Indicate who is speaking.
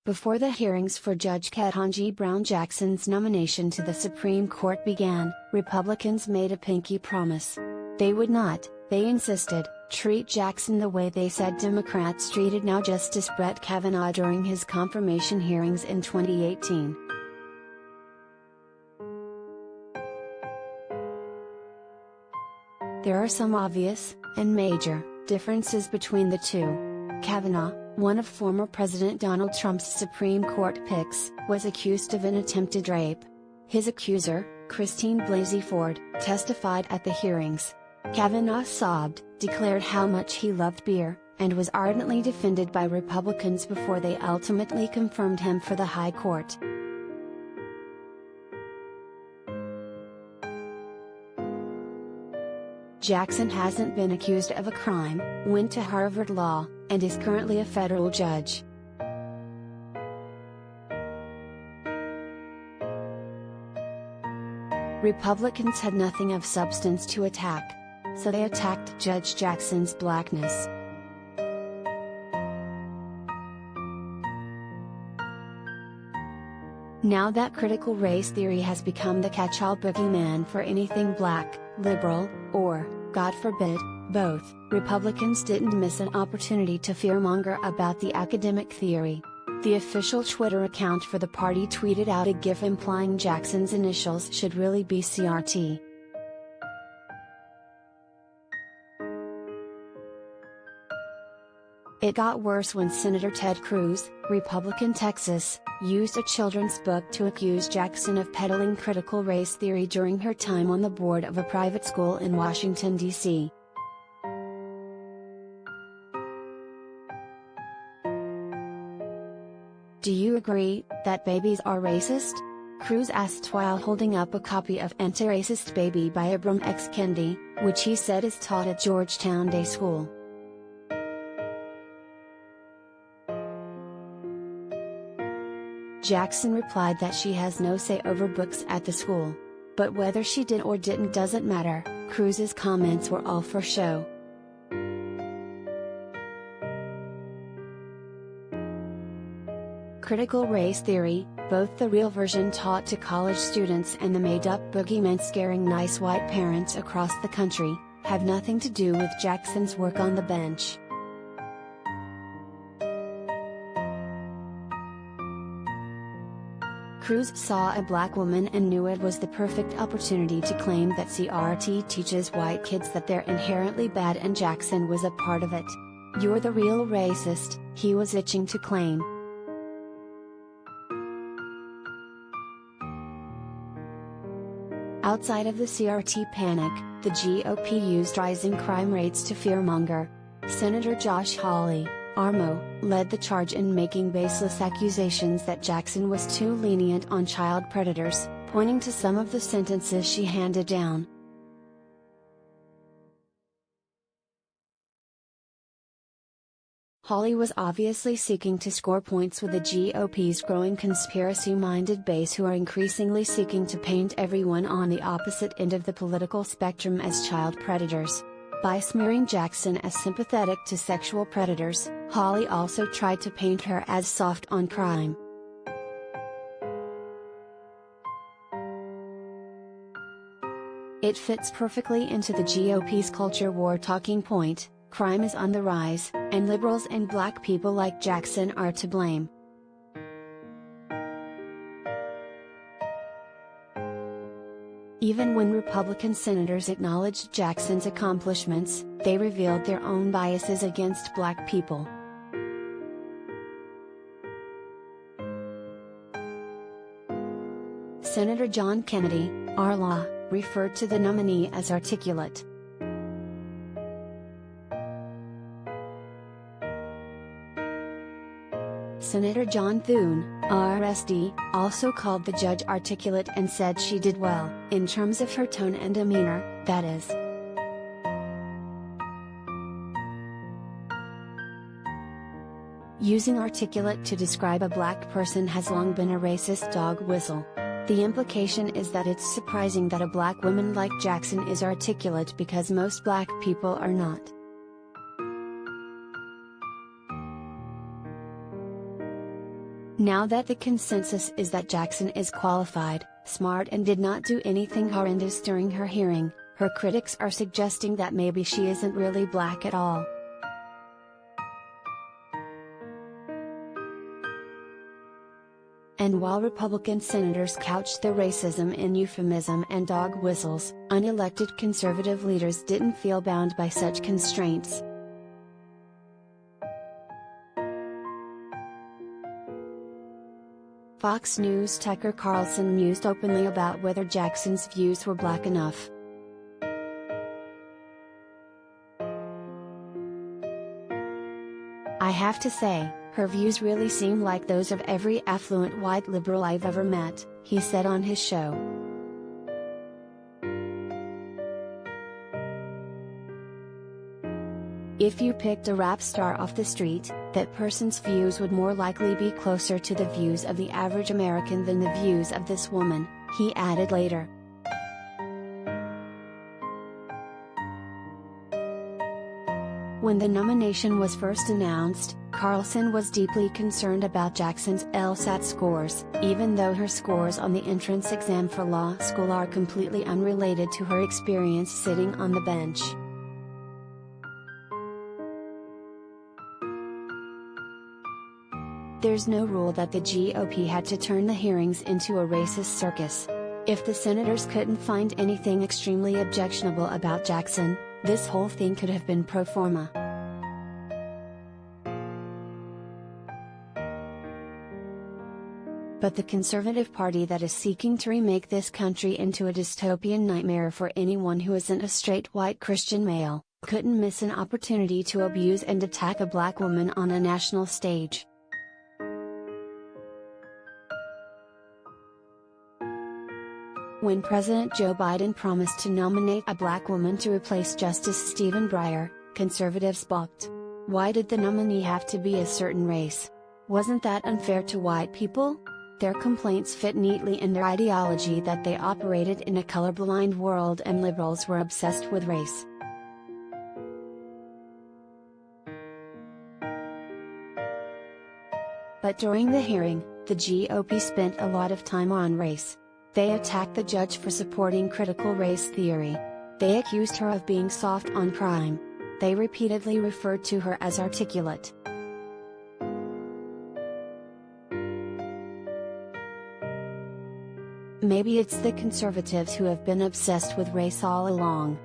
Speaker 1: Before the hearings for Judge Ketanji Brown Jackson's nomination to the Supreme Court began, Republicans made a pinky promise. They would not, they insisted, treat Jackson the way they said Democrats treated now Justice Brett Kavanaugh during his confirmation hearings in 2018. There are some obvious, and major, differences between the two. Kavanaugh, one of former President Donald Trump's Supreme Court picks, was accused of an attempted rape. His accuser, Blasey Ford, testified at the hearings. Kavanaugh sobbed, declared how much he loved beer, and was ardently defended by Republicans before they ultimately confirmed him for the high court. Jackson hasn't been accused of a crime, went to Harvard Law, and is currently a federal judge. Republicans had nothing of substance to attack, so they attacked Judge Jackson's blackness. Now that critical race theory has become the catch-all boogeyman for anything black, liberal, or, God forbid, both, Republicans didn't miss an opportunity to fearmonger about the academic theory. The official Twitter account for the party tweeted out a GIF implying Jackson's initials should really be CRT. It got worse when Senator Ted Cruz, Republican Texas, used a children's book to accuse Jackson of peddling critical race theory during her time on the board of a private school in Washington, D.C. Do you agree that babies are racist? Cruz asked while holding up a copy of Anti-Racist Baby by Ibram X. Kendi, which he said is taught at Georgetown Day School. Jackson replied that she has no say over books at the school. But whether she did or didn't doesn't matter, Cruz's comments were all for show. Critical race theory, both the real version taught to college students and the made-up boogeyman scaring nice white parents across the country, have nothing to do with Jackson's work on the bench. Cruz saw a black woman and knew it was the perfect opportunity to claim that CRT teaches white kids that they're inherently bad, and Jackson was a part of it. "You're the real racist," he was itching to claim. Outside of the CRT panic, the GOP used rising crime rates to fearmonger. Senator Josh Hawley, Armo, led the charge in making baseless accusations that Jackson was too lenient on child predators, pointing to some of the sentences she handed down. Hawley was obviously seeking to score points with the GOP's growing conspiracy-minded base, who are increasingly seeking to paint everyone on the opposite end of the political spectrum as child predators. By smearing Jackson as sympathetic to sexual predators, Hawley also tried to paint her as soft on crime. It fits perfectly into the GOP's culture war talking point: crime is on the rise, and liberals and black people like Jackson are to blame. Even when Republican senators acknowledged Jackson's accomplishments, they revealed their own biases against black people. Senator John Kennedy, R-Law, referred to the nominee as articulate. Senator John Thune, RSD, also called the judge articulate and said she did well, in terms of her tone and demeanor, that is. Using articulate to describe a black person has long been a racist dog whistle. The implication is that it's surprising that a black woman like Jackson is articulate because most black people are not. Now that the consensus is that Jackson is qualified, smart and did not do anything horrendous during her hearing, her critics are suggesting that maybe she isn't really black at all. And while Republican senators couched the racism in euphemism and dog whistles, unelected conservative leaders didn't feel bound by such constraints. Fox News' Tucker Carlson mused openly about whether Jackson's views were black enough. "I have to say, her views really seem like those of every affluent white liberal I've ever met," he said on his show. If you picked a rap star off the street, that person's views would more likely be closer to the views of the average American than the views of this woman, he added later. When the nomination was first announced, Carlson was deeply concerned about Jackson's LSAT scores, even though her scores on the entrance exam for law school are completely unrelated to her experience sitting on the bench. There's no rule that the GOP had to turn the hearings into a racist circus. If the senators couldn't find anything extremely objectionable about Jackson, this whole thing could have been pro forma. But the conservative party that is seeking to remake this country into a dystopian nightmare for anyone who isn't a straight white Christian male, couldn't miss an opportunity to abuse and attack a black woman on a national stage. When President Joe Biden promised to nominate a black woman to replace Justice Stephen Breyer, conservatives balked. Why did the nominee have to be a certain race? Wasn't that unfair to white people? Their complaints fit neatly in their ideology that they operated in a colorblind world and liberals were obsessed with race. But during the hearing, the GOP spent a lot of time on race. They attacked the judge for supporting critical race theory. They accused her of being soft on crime. They repeatedly referred to her as articulate. Maybe it's the conservatives who have been obsessed with race all along.